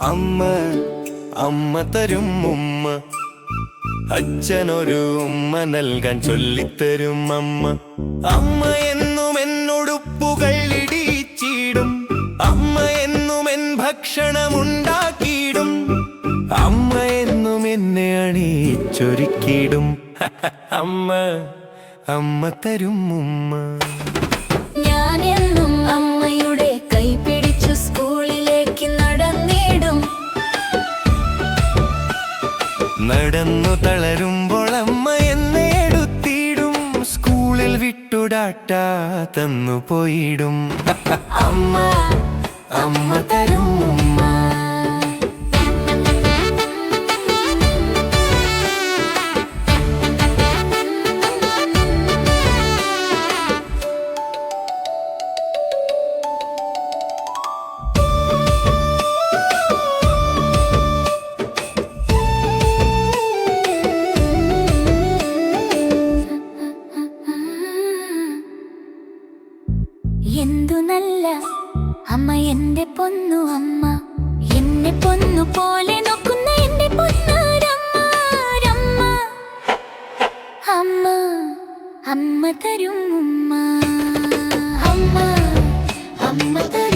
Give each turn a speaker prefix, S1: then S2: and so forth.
S1: അമ്മ അമ്മ തരും ഉമ്മ, അച്ഛനൊരു ഉമ്മ നൽകാൻ ചൊല്ലിത്തരും അമ്മ. അമ്മ എന്നും എന്നൊടുപ്പുകൾ ഇടിച്ചിടും, അമ്മ എന്നും എൻ ഭക്ഷണമുണ്ടാക്കിയിടും, അമ്മ എന്നും എന്നെ അണിയിച്ചൊരുക്കിയിടും. അമ്മ അമ്മ തരും ഉമ്മ.
S2: ഞാൻ എന്നും അമ്മയുടെ കൈ പിടിച്ചു സ്കൂളിലേക്ക് നടന്നിടും.
S1: നടന്നു തളരുമ്പോൾ അമ്മ എന്നെ എടുത്തിടും, സ്കൂളിൽ വിട്ടുടാട്ട തന്നു പോയിടും. അമ്മ അമ്മ തരും ഉമ്മ.
S2: എന്തു നല്ല അമ്മ, എന്റെ പൊന്നു അമ്മ, എന്നെ പൊന്നു പോലെ നോക്കുന്ന എന്റെ പൊന്നരമ്മ. അമ്മ അമ്മ തരും ഉമ്മ. അമ്മ അമ്മ തരും